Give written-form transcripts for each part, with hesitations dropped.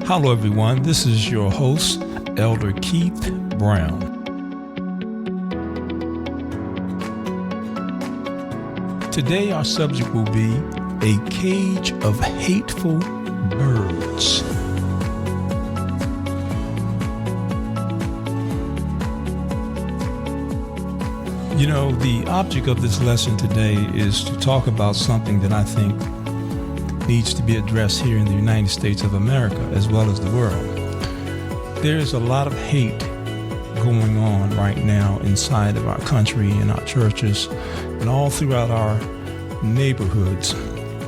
Hello, everyone. This is your host, Elder Keith Brown. Today, our subject will be a cage of hateful birds. You know, the object of this lesson today is to talk about something that I think needs to be addressed here in the United States of America as well as the world. There is a lot of hate going on right now inside of our country, in our churches, and all throughout our neighborhoods.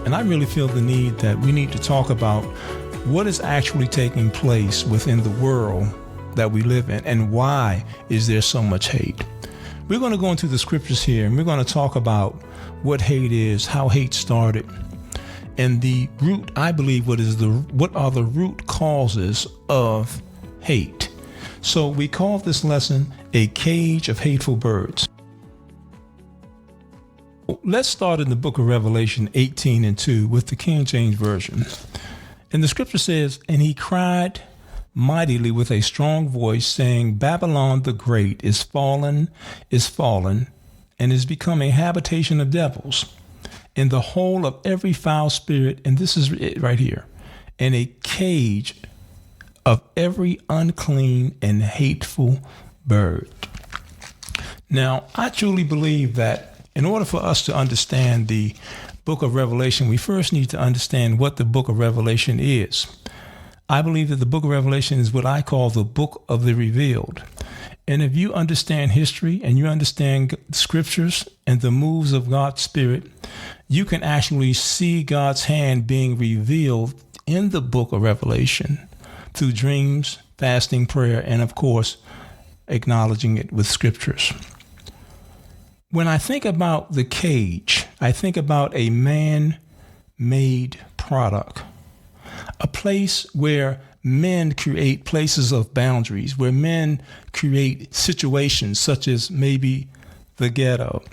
And I really feel the need that we need to talk about what is actually taking place within the world that we live in and why is there so much hate. We're going to go into the scriptures here and we're going to talk about what hate is, how hate started, and the root, I believe, what are the root causes of hate. So we call this lesson a cage of hateful birds. Let's start in the book of Revelation 18:2 with the King James Version. And the scripture says, "And he cried mightily with a strong voice, saying, Babylon the Great is fallen, and is become a habitation of devils, and the whole of every foul spirit," and this is it right here, "and a cage of every unclean and hateful bird." Now, I truly believe that in order for us to understand the book of Revelation, we first need to understand what the book of Revelation is. I believe that the book of Revelation is what I call the book of the revealed. And if you understand history and you understand scriptures and the moves of God's Spirit, you can actually see God's hand being revealed in the book of Revelation through dreams, fasting, prayer, and of course, acknowledging it with scriptures. When I think about the cage, I think about a man-made product. A place where men create places of boundaries, where men create situations such as maybe the ghetto,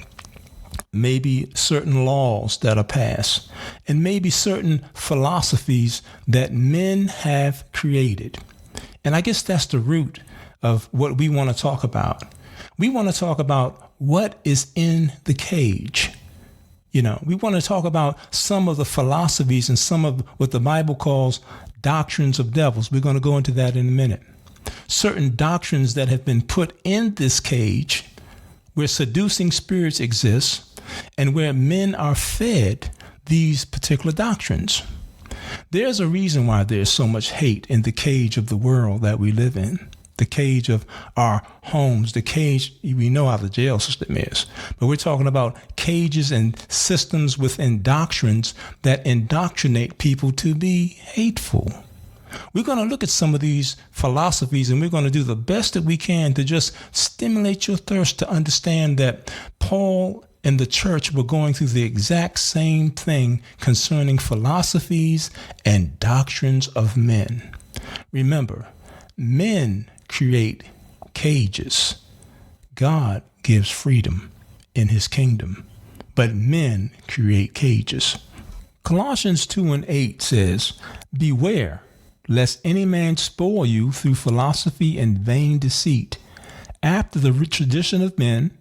maybe certain laws that are passed, and maybe certain philosophies that men have created. And I guess that's the root of what we want to talk about. We want to talk about what is in the cage. You know, we want to talk about some of the philosophies and some of what the Bible calls doctrines of devils. We're going to go into that in a minute. Certain doctrines that have been put in this cage where seducing spirits exist and where men are fed these particular doctrines. There's a reason why there's so much hate in the cage of the world that we live in. The cage of our homes, the cage, we know how the jail system is, but we're talking about cages and systems within doctrines that indoctrinate people to be hateful. We're going to look at some of these philosophies and we're going to do the best that we can to just stimulate your thirst to understand that Paul and the church were going through the exact same thing concerning philosophies and doctrines of men. Remember, men create cages. God gives freedom in his kingdom, but men create cages. Colossians 2:8 says, "Beware, lest any man spoil you through philosophy and vain deceit, after the tradition of men,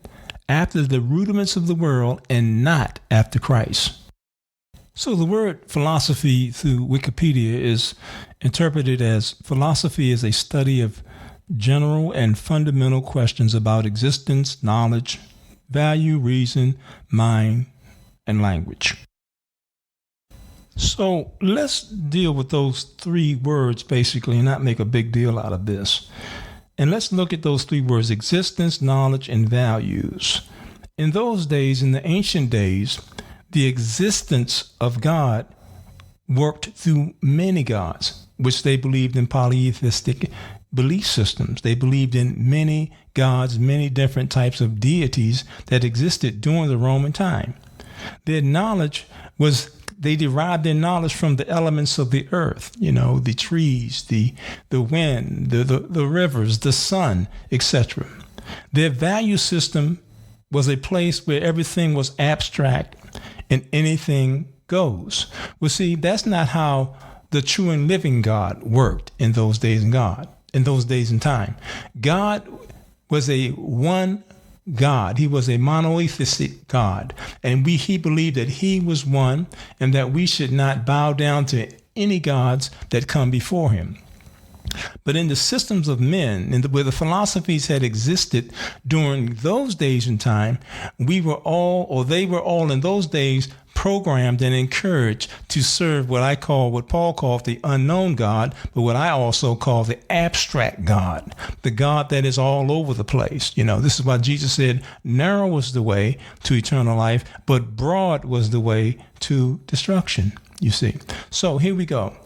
after the rudiments of the world, and not after Christ." So the word philosophy through Wikipedia is interpreted as philosophy is a study of general and fundamental questions about existence, knowledge, value, reason, mind, and language. So let's deal with those three words basically and not make a big deal out of this. And let's look at those three words: existence, knowledge, and values. In those days, in the ancient days, the existence of God worked through many gods, which they believed in polytheistic belief systems. They believed in many gods, many different types of deities that existed during the Roman time. Their knowledge was, they derived their knowledge from the elements of the earth, you know, the trees, the wind, the rivers, the sun, etc. Their value system was a place where everything was abstract and anything goes. Well, see, that's not how the true and living God worked in those days in time. God was a one God. He was a monotheistic God. And he believed that he was one and that we should not bow down to any gods that come before him. But in the systems of men, where the philosophies had existed during those days in time, they were all in those days programmed and encouraged to serve what Paul called the unknown God, but what I also call the abstract God, the God that is all over the place. This is why Jesus said, narrow was the way to eternal life, but broad was the way to destruction, you see. So here we go.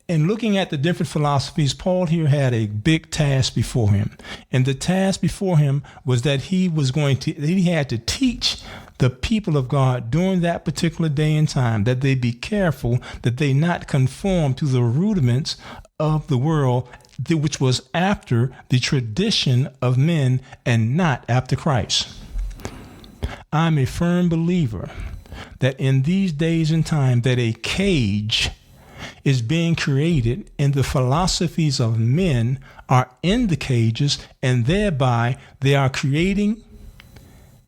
In looking at the different philosophies, Paul here had a big task before him. And the task before him was that he had to teach the people of God during that particular day and time that they be careful that they not conform to the rudiments of the world, which was after the tradition of men and not after Christ. I'm a firm believer that in these days and time that a cage is being created and the philosophies of men are in the cages, and thereby they are creating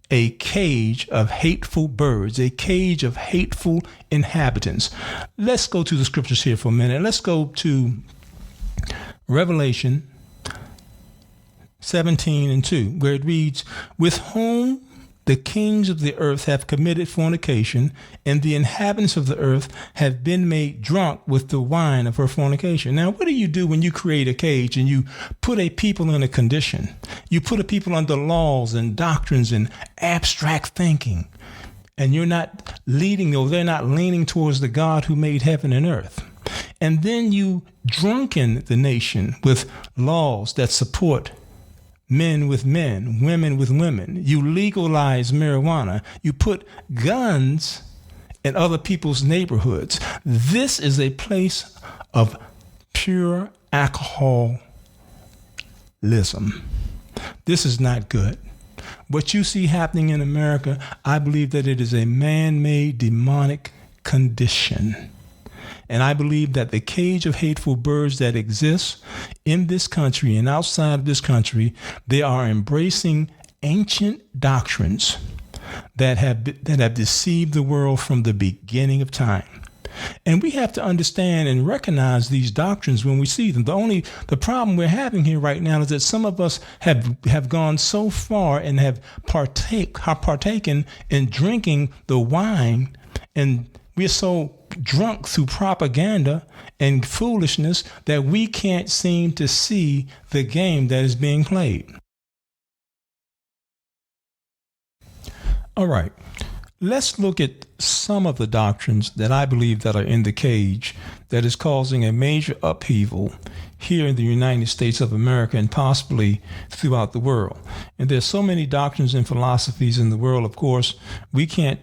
a cage of hateful birds, a cage of hateful inhabitants. Let's go to the scriptures here for a minute. Let's go to Revelation 17:2, where it reads, with whom the kings of the earth have committed fornication, and the inhabitants of the earth have been made drunk with the wine of her fornication. Now, what do you do when you create a cage and you put a people in a condition? You put a people under laws and doctrines and abstract thinking, and you're not leading, or they're not leaning towards the God who made heaven and earth. And then you drunken the nation with laws that support men with men, women with women. You legalize marijuana. You put guns in other people's neighborhoods. This is a place of pure alcoholism. This is not good. What you see happening in America, I believe that it is a man-made demonic condition. And I believe that the cage of hateful birds that exists in this country and outside of this country, they are embracing ancient doctrines that have deceived the world from the beginning of time. And we have to understand and recognize these doctrines when we see them. The problem we're having here right now is that some of us have gone so far and have partaken in drinking the wine, and we're so drunk through propaganda and foolishness that we can't seem to see the game that is being played. All right, let's look at some of the doctrines that I believe that are in the cage that is causing a major upheaval here in the United States of America and possibly throughout the world. And there's so many doctrines and philosophies in the world, of course, we can't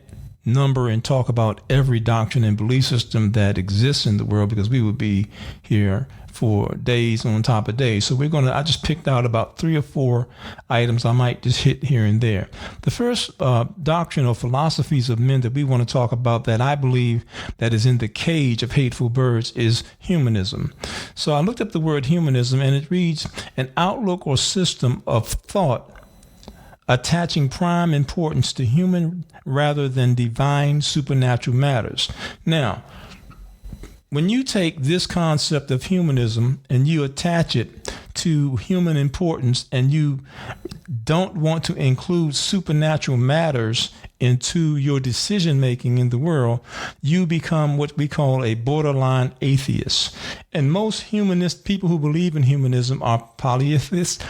number and talk about every doctrine and belief system that exists in the world because we would be here for days on top of days. So I just picked out about 3 or 4 items I might just hit here and there. The first doctrine or philosophies of men that we want to talk about that I believe that is in the cage of hateful birds is humanism. So I looked up the word humanism, and it reads an outlook or system of thought attaching prime importance to human rather than divine supernatural matters. Now, when you take this concept of humanism and you attach it to human importance and you don't want to include supernatural matters into your decision making in the world, you become what we call a borderline atheist. And most humanist people who believe in humanism are polytheistic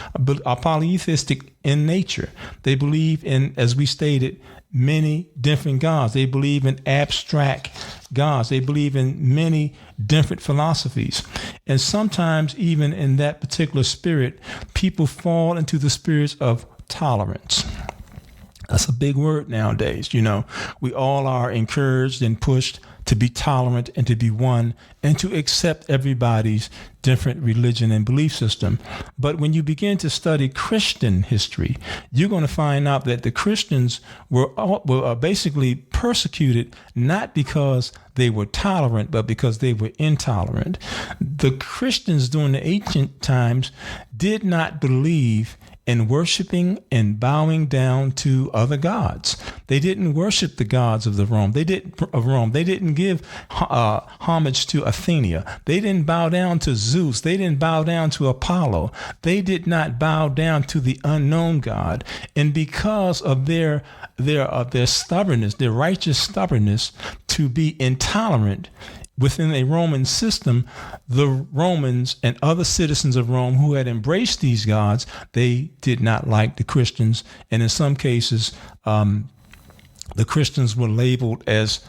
in nature. They believe in, as we stated, many different gods. They believe in abstract gods. They believe in many different philosophies. And sometimes even in that particular spirit, people fall into the spirits of tolerance. That's a big word nowadays. We all are encouraged and pushed to be tolerant and to be one and to accept everybody's different religion and belief system. But when you begin to study Christian history, you're going to find out that the Christians were basically persecuted not because they were tolerant, but because they were intolerant. The Christians during the ancient times did not believe in worshiping and bowing down to other gods. They didn't worship the gods of Rome. They didn't give homage to Athena. They didn't bow down to Zeus. They didn't bow down to Apollo. They did not bow down to the unknown God. And because of their stubbornness, their righteous stubbornness to be intolerant within a Roman system, the Romans and other citizens of Rome who had embraced these gods, they did not like the Christians. And in some cases, the Christians were labeled as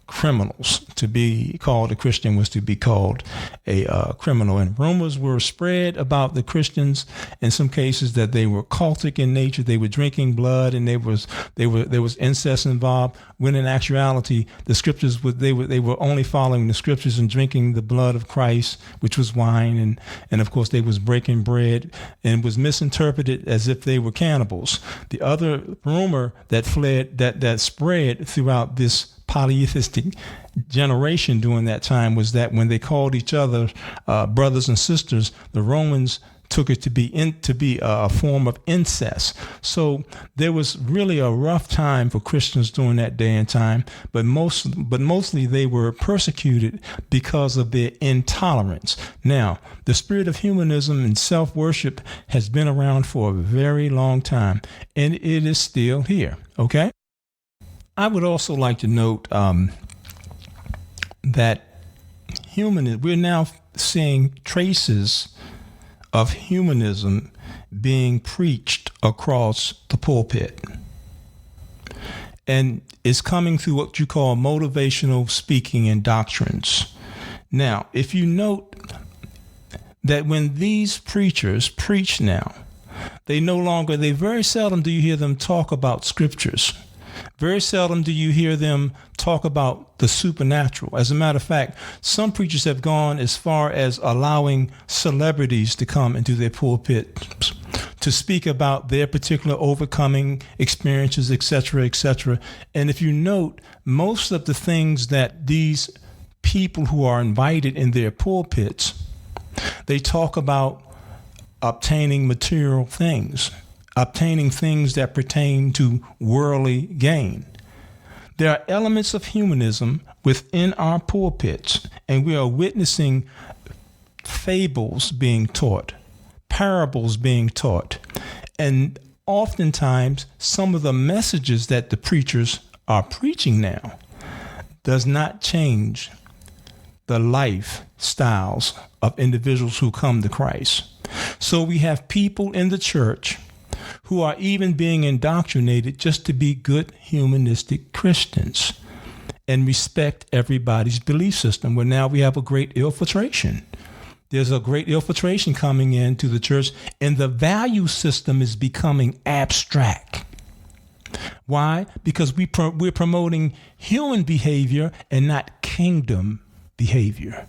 criminals. To be called a Christian was to be called a criminal. And rumors were spread about the Christians in some cases that they were cultic in nature. They were drinking blood, and there was incest involved. When in actuality, the scriptures they were only following the scriptures and drinking the blood of Christ, which was wine, and of course they was breaking bread, and was misinterpreted as if they were cannibals. The other rumor that spread throughout this polytheistic generation during that time was that when they called each other brothers and sisters, the Romans took it to be a form of incest. So there was really a rough time for Christians during that day and time, but mostly they were persecuted because of their intolerance. Now, the spirit of humanism and self-worship has been around for a very long time, and it is still here, okay? I would also like to note that we're now seeing traces of humanism being preached across the pulpit. And it's coming through what you call motivational speaking and doctrines. Now, if you note that when these preachers preach now, they very seldom do you hear them talk about scriptures. Very seldom do you hear them talk about the supernatural. As a matter of fact, some preachers have gone as far as allowing celebrities to come into their pulpit to speak about their particular overcoming experiences, etc., etc. And if you note, most of the things that these people who are invited in their pulpits, they talk about obtaining material things, obtaining things that pertain to worldly gain. There are elements of humanism within our pulpits, and we are witnessing fables being taught, parables being taught, and oftentimes some of the messages that the preachers are preaching now does not change the lifestyles of individuals who come to Christ. So we have people in the church who are even being indoctrinated just to be good humanistic Christians and respect everybody's belief system, where now we have a great infiltration. There's a great infiltration coming into the church, and the value system is becoming abstract. Why? Because we're promoting human behavior and not kingdom behavior.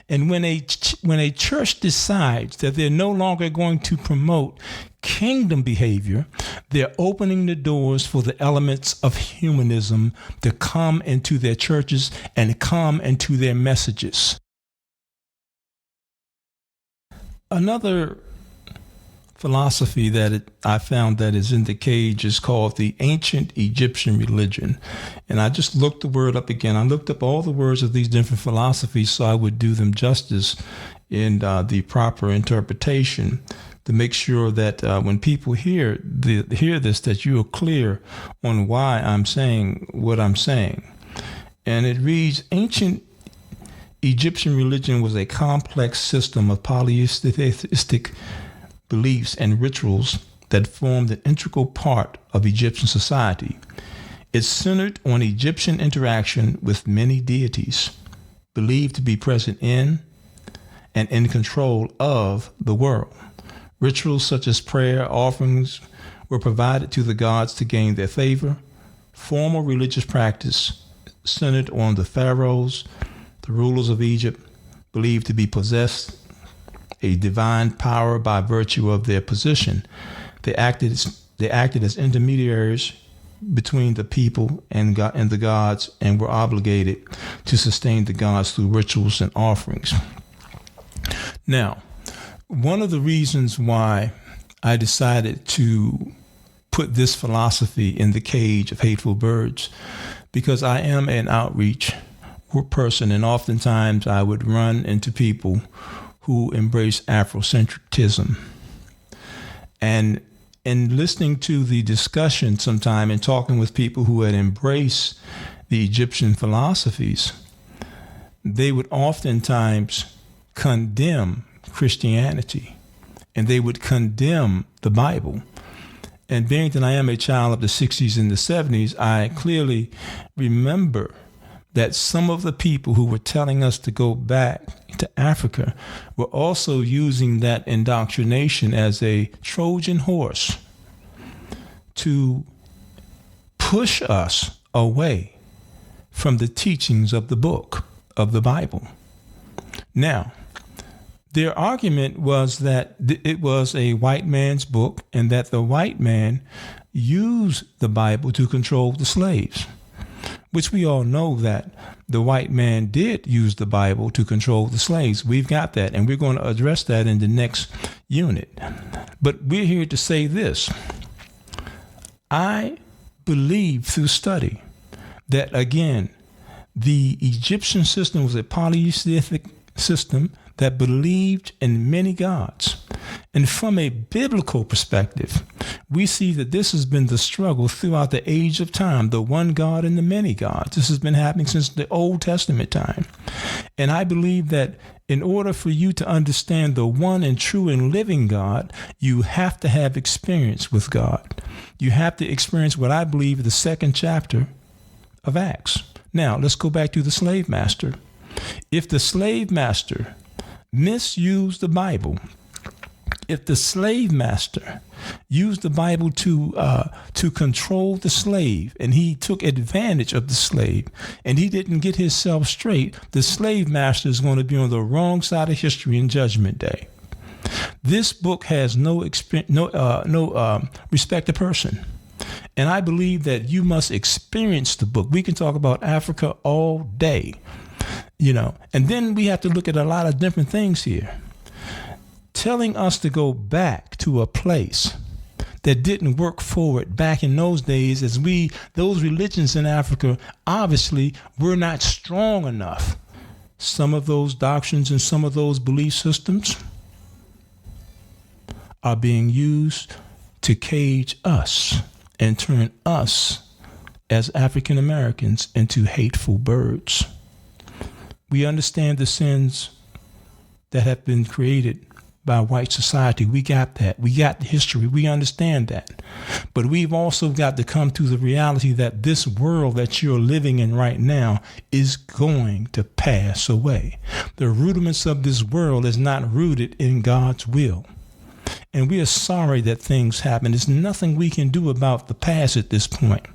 And when a church decides that they're no longer going to promote kingdom behavior, they're opening the doors for the elements of humanism to come into their churches and come into their messages. Another philosophy that I found that is in the cage is called the ancient Egyptian religion. And I just looked the word up again. I looked up all the words of these different philosophies so I would do them justice in the proper interpretation, to make sure that when people hear this, that you are clear on why I'm saying what I'm saying. And it reads, ancient Egyptian religion was a complex system of polytheistic beliefs and rituals that formed an integral part of Egyptian society. It centered on Egyptian interaction with many deities, believed to be present in and in control of the world. Rituals such as prayer, offerings were provided to the gods to gain their favor. Formal religious practice centered on the pharaohs, the rulers of Egypt, believed to be possessed a divine power by virtue of their position. They acted as intermediaries between the people and God and the gods, and were obligated to sustain the gods through rituals and offerings. Now, one of the reasons why I decided to put this philosophy in the cage of hateful birds, because I am an outreach person, and oftentimes I would run into people who embrace Afrocentricism. And in listening to the discussion sometime and talking with people who had embraced the Egyptian philosophies, they would oftentimes condemn Christianity, and they would condemn the Bible. And being that I am a child of the 60s and the 70s, I clearly remember that some of the people who were telling us to go back to Africa were also using that indoctrination as a Trojan horse to push us away from the teachings of the book of the Bible. Now, their argument was that it was a white man's book and that the white man used the Bible to control the slaves, which we all know that the white man did use the Bible to control the slaves. We've got that, and we're going to address that in the next unit. But we're here to say this. I believe through study that, again, the Egyptian system was a polytheistic system that believed in many gods. And from a biblical perspective, we see that this has been the struggle throughout the age of time, the one God and the many gods. This has been happening since the Old Testament time. And I believe that in order for you to understand the one and true and living God, you have to have experience with God. You have to experience what I believe is the second chapter of Acts. Now, let's go back to the slave master. If the slave master misused the Bible, if the slave master used the Bible to control the slave, and he took advantage of the slave, and he didn't get himself straight, the slave master is going to be on the wrong side of history in Judgment Day. This book has no respect to person. And I believe that you must experience the book. We can talk about Africa all day, and then we have to look at a lot of different things here. Telling us to go back to a place that didn't work forward back in those days, as those religions in Africa obviously were not strong enough. Some of those doctrines and some of those belief systems are being used to cage us and turn us as African Americans into hateful birds. We understand the sins that have been created by white society. We got that. We got the history. We understand that. But we've also got to come to the reality that this world that you're living in right now is going to pass away. The rudiments of this world is not rooted in God's will. And we are sorry that things happen. There's nothing we can do about the past at this point.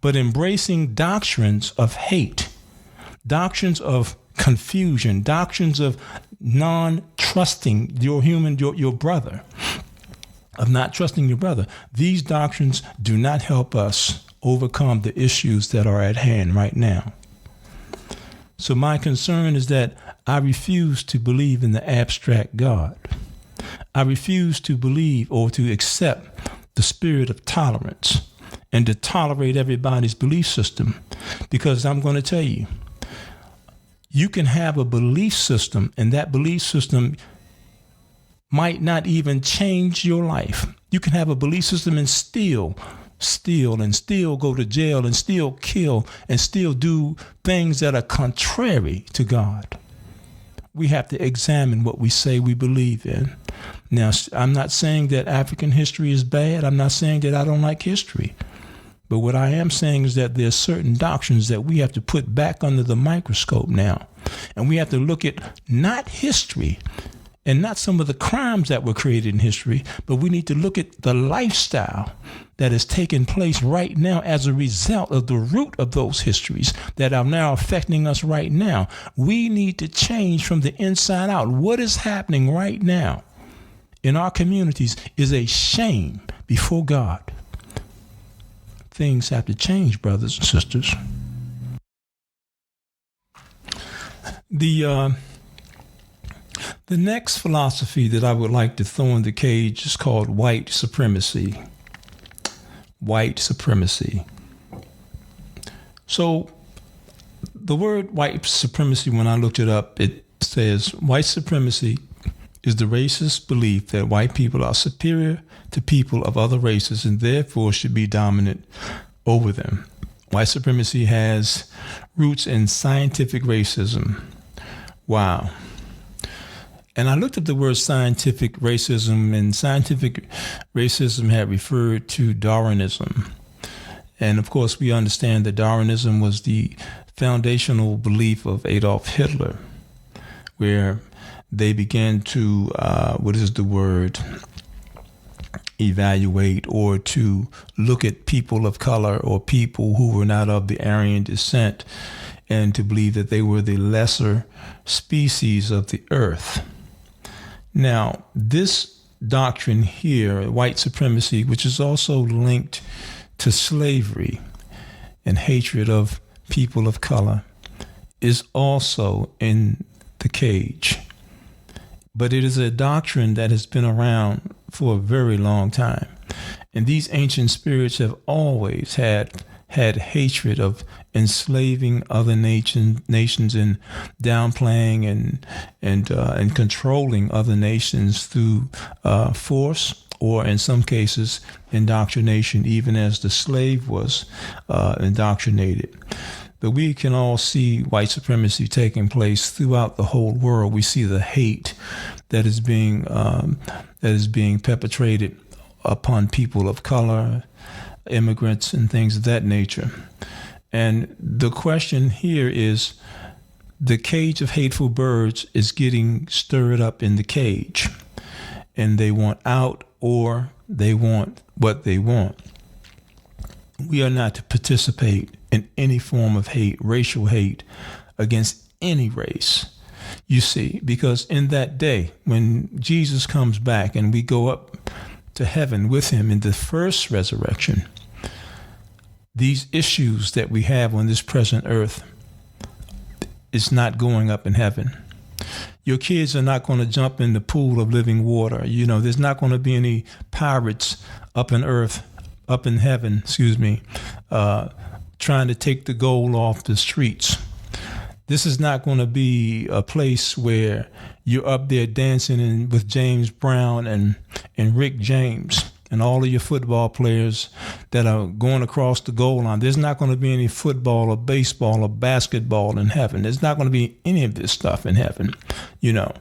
But embracing doctrines of hate, doctrines of confusion, doctrines of non-trusting your brother, of not trusting your brother. These doctrines do not help us overcome the issues that are at hand right now. So my concern is that I refuse to believe in the abstract God. I refuse to believe or to accept the spirit of tolerance and to tolerate everybody's belief system, because I'm going to tell you, you can have a belief system, and that belief system might not even change your life. You can have a belief system and still go to jail and still kill and still do things that are contrary to God. We have to examine what we say we believe in. Now, I'm not saying that African history is bad. I'm not saying that I don't like history. But what I am saying is that there's certain doctrines that we have to put back under the microscope now. And we have to look at not history and not some of the crimes that were created in history, but we need to look at the lifestyle that is taking place right now as a result of the root of those histories that are now affecting us right now. We need to change from the inside out. What is happening right now in our communities is a shame before God. Things have to change, brothers and sisters. The next philosophy that I would like to throw in the cage is called white supremacy. White supremacy. So the word white supremacy, when I looked it up, it says white supremacy is the racist belief that white people are superior to people of other races and therefore should be dominant over them. White supremacy has roots in scientific racism. Wow. And I looked up the word scientific racism, and scientific racism had referred to Darwinism. And of course, we understand that Darwinism was the foundational belief of Adolf Hitler, where they began to, evaluate or to look at people of color or people who were not of the Aryan descent and to believe that they were the lesser species of the earth. Now, this doctrine here, white supremacy, which is also linked to slavery and hatred of people of color, is also in the cage. But it is a doctrine that has been around for a very long time. And these ancient spirits have always had hatred of enslaving other nations and downplaying and controlling other nations through force, or in some cases indoctrination, even as the slave was indoctrinated. But we can all see white supremacy taking place throughout the whole world. We see the hate that is being perpetrated upon people of color, immigrants, and things of that nature. And the question here is, the cage of hateful birds is getting stirred up in the cage, and they want out, or they want what they want. We are not to participate in any form of hate, racial hate, against any race. You see, because in that day, when Jesus comes back and we go up to heaven with him in the first resurrection, these issues that we have on this present earth is not going up in heaven. Your kids are not going to jump in the pool of living water. You know, there's not going to be any pirates up in heaven, trying to take the gold off the streets. This is not going to be a place where you're up there dancing with James Brown and Rick James and all of your football players that are going across the goal line. There's not going to be any football or baseball or basketball in heaven. There's not going to be any of this stuff in heaven, you know.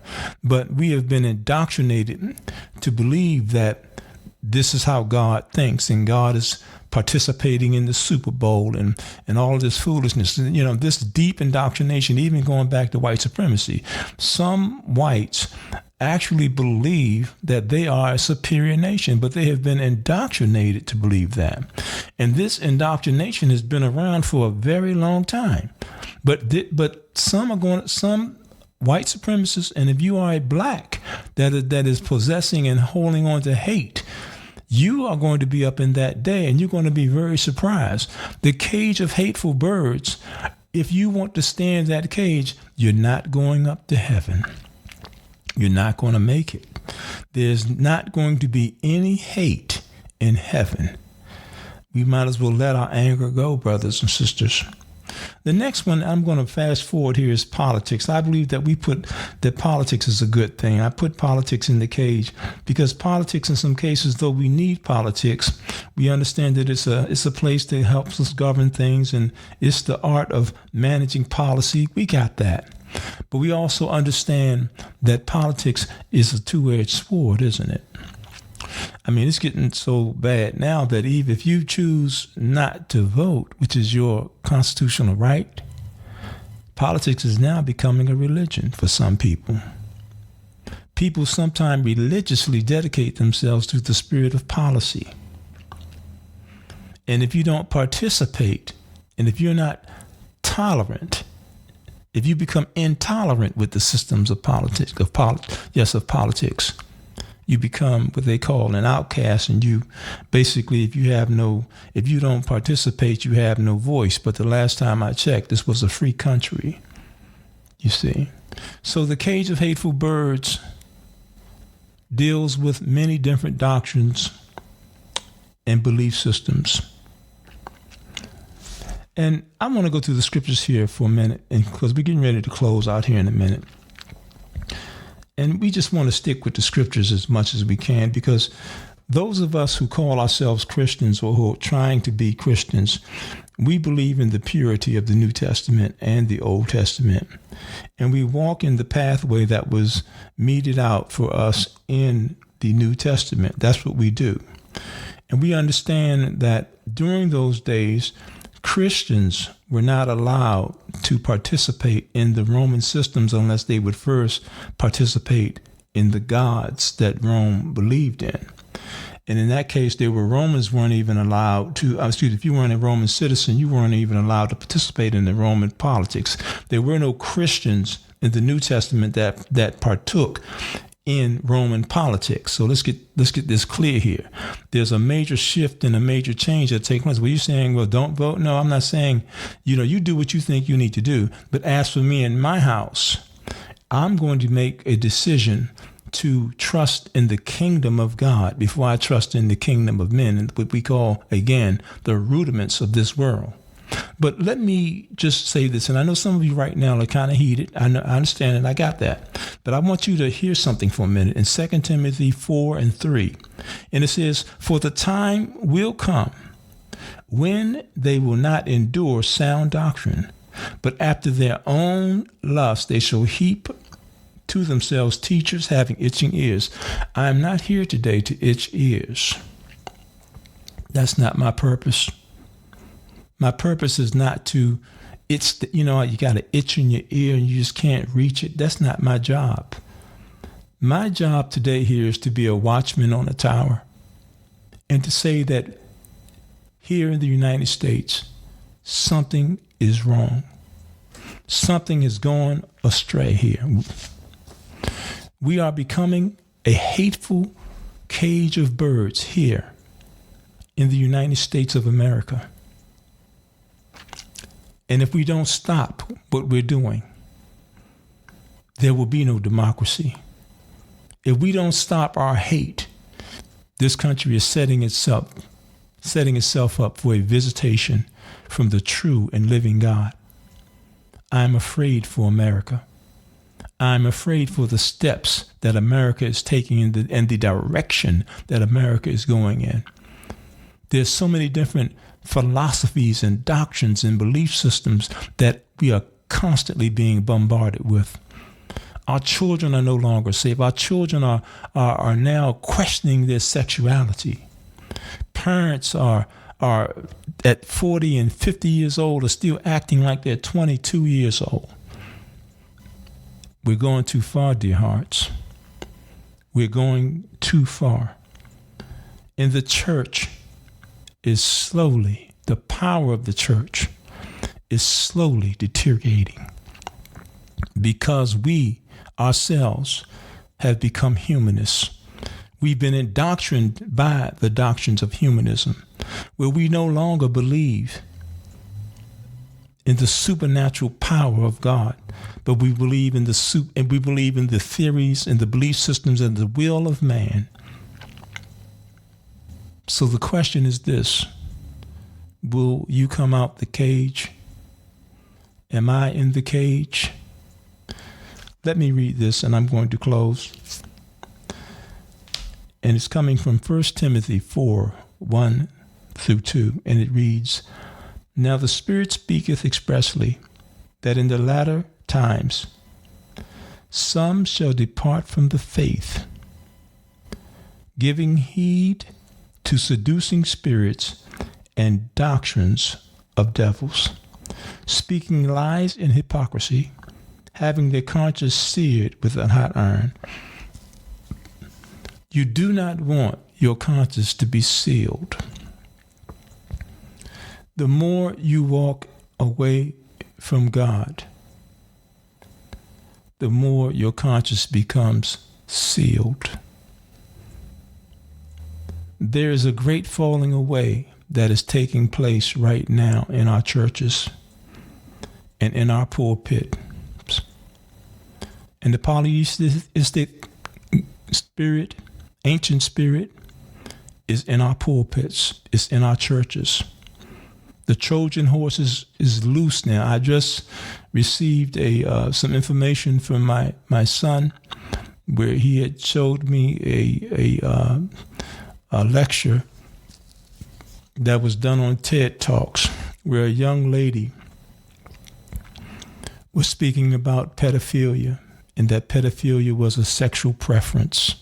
But we have been indoctrinated to believe that this is how God thinks, and God is participating in the Super Bowl and all of this foolishness. You know, this deep indoctrination, even going back to white supremacy. Some whites actually believe that they are a superior nation, but they have been indoctrinated to believe that. And this indoctrination has been around for a very long time. But some white supremacists, and if you are a black that is possessing and holding on to hate, you are going to be up in that day, and you're going to be very surprised. The cage of hateful birds, if you want to stay in that cage, you're not going up to heaven. You're not going to make it. There's not going to be any hate in heaven. We might as well let our anger go, brothers and sisters. The next one, I'm going to fast forward here, is politics. I believe that politics is a good thing. I put politics in the cage because politics, in some cases, though we need politics, we understand that it's a place that helps us govern things, and it's the art of managing policy. We got that. But we also understand that politics is a two-edged sword, isn't it? I mean, it's getting so bad now that even if you choose not to vote, which is your constitutional right, politics is now becoming a religion for some people. people sometimes religiously dedicate themselves to the spirit of policy. And if you don't participate, and if you're not tolerant, if you become intolerant with the systems of politics, politics, you become what they call an outcast, and you basically, if you don't participate, you have no voice. But the last time I checked, this was a free country, you see. So the Cage of Hateful Birds deals with many different doctrines and belief systems. And I want to go through the scriptures here for a minute, because we're getting ready to close out here in a minute. And we just want to stick with the scriptures as much as we can, because those of us who call ourselves Christians or who are trying to be Christians, we believe in the purity of the New Testament and the Old Testament. And we walk in the pathway that was meted out for us in the New Testament. That's what we do. And we understand that during those days, Christians were not allowed to participate in the Roman systems unless they would first participate in the gods that Rome believed in. And in that case, Romans weren't even allowed to, if you weren't a Roman citizen, you weren't even allowed to participate in the Roman politics. There were no Christians in the New Testament that partook in Roman politics. So let's get this clear here. There's a major shift and a major change that takes place. Were you saying, well, don't vote? No, I'm not saying, you do what you think you need to do. But as for me and my house, I'm going to make a decision to trust in the kingdom of God before I trust in the kingdom of men, and what we call, again, the rudiments of this world. But let me just say this, and I know some of you right now are kind of heated. I understand it. I got that. But I want you to hear something for a minute in 2 Timothy 4:3. And it says, "For the time will come when they will not endure sound doctrine, but after their own lust they shall heap to themselves teachers having itching ears." I am not here today to itch ears. That's not my purpose. My purpose is not to you got to itch in your ear and you just can't reach it. That's not my job. My job today here is to be a watchman on a tower and to say that here in the United States, something is wrong. Something has gone astray here. We are becoming a hateful cage of birds here in the United States of America. And if we don't stop what we're doing, there will be no democracy. If we don't stop our hate, this country is setting itself up for a visitation from the true and living God. I'm afraid for America. I'm afraid for the steps that America is taking and the direction that America is going in. There's so many different philosophies and doctrines and belief systems that we are constantly being bombarded with. Our children are no longer safe. Our children are now questioning their sexuality. Parents are at 40 and 50 years old are still acting like they're 22 years old. We're going too far, dear hearts. We're going too far. And the church is the power of the church is slowly deteriorating because we ourselves have become humanists. We've been indoctrinated by the doctrines of humanism, where we no longer believe in the supernatural power of God, but we believe in the theories and the belief systems and the will of man. So the question is this: will you come out the cage? Am I in the cage? Let me read this, and I'm going to close. And it's coming from 1 Timothy 4:1-2, and it reads, "Now the Spirit speaketh expressly, that in the latter times some shall depart from the faith, giving heed to seducing spirits and doctrines of devils, speaking lies in hypocrisy, having their conscience seared with a hot iron, You do not want your conscience to be sealed. The more you walk away from God, the more your conscience becomes sealed. There is a great falling away that is taking place right now in our churches and in our pulpit. And the polytheistic spirit, ancient spirit, is in our pulpits, it's in our churches. The Trojan horse is loose now. I just received some information from my son where he had showed me a lecture that was done on TED Talks where a young lady was speaking about pedophilia, and that pedophilia was a sexual preference.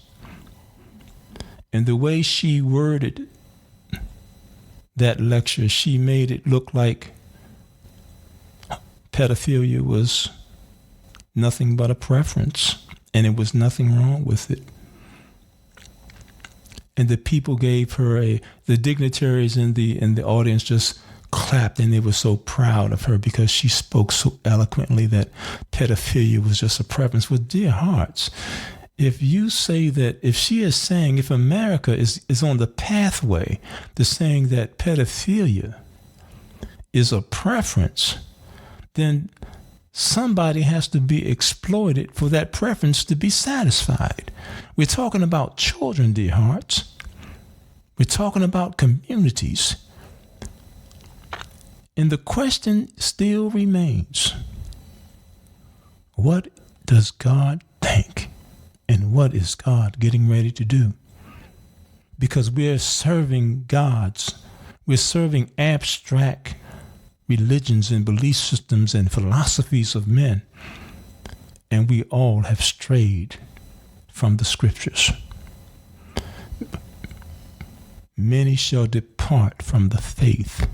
And the way she worded that lecture, she made it look like pedophilia was nothing but a preference, and it was nothing wrong with it. And the people gave her the dignitaries in the audience just clapped, and they were so proud of her because she spoke so eloquently that pedophilia was just a preference. Well, dear hearts, if you say that, if she is saying, if America is on the pathway to saying that pedophilia is a preference, then somebody has to be exploited for that preference to be satisfied. We're talking about children, dear hearts. We're talking about communities. And the question still remains, what does God think? And what is God getting ready to do? Because we're serving gods. We're serving abstract religions and belief systems and philosophies of men. And we all have strayed from the scriptures. Many shall depart from the faith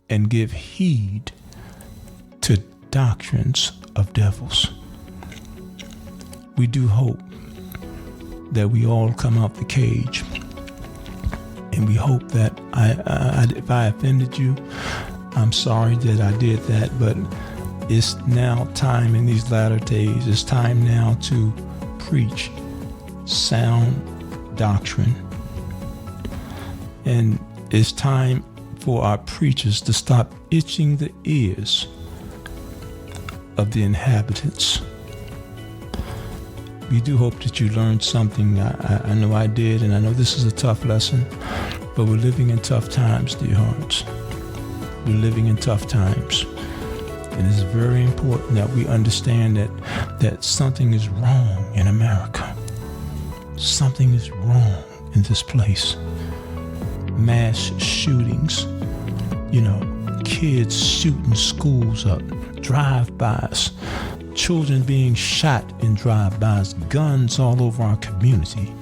and give heed to doctrines of devils. We do hope that we all come out the cage, and we hope that if I offended you, I'm sorry that I did that, but it's now time in these latter days, it's time now to preach sound doctrine. And it's time for our preachers to stop itching the ears of the inhabitants. We do hope that you learned something. I know I did, and I know this is a tough lesson, but we're living in tough times, dear hearts. We're living in tough times. And it's very important that we understand that something is wrong in America. Something is wrong in this place. Mass shootings, kids shooting schools up, drive-bys, children being shot in drive-bys, guns all over our community.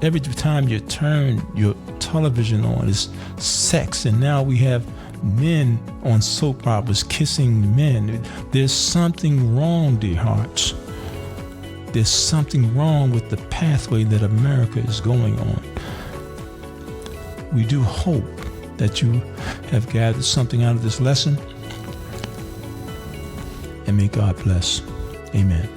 Every time you turn your television on, is sex, and now we have men on soap operas kissing men. There's something wrong, dear hearts. There's something wrong with the pathway that America is going on. We do hope that you have gathered something out of this lesson, and may God bless. Amen.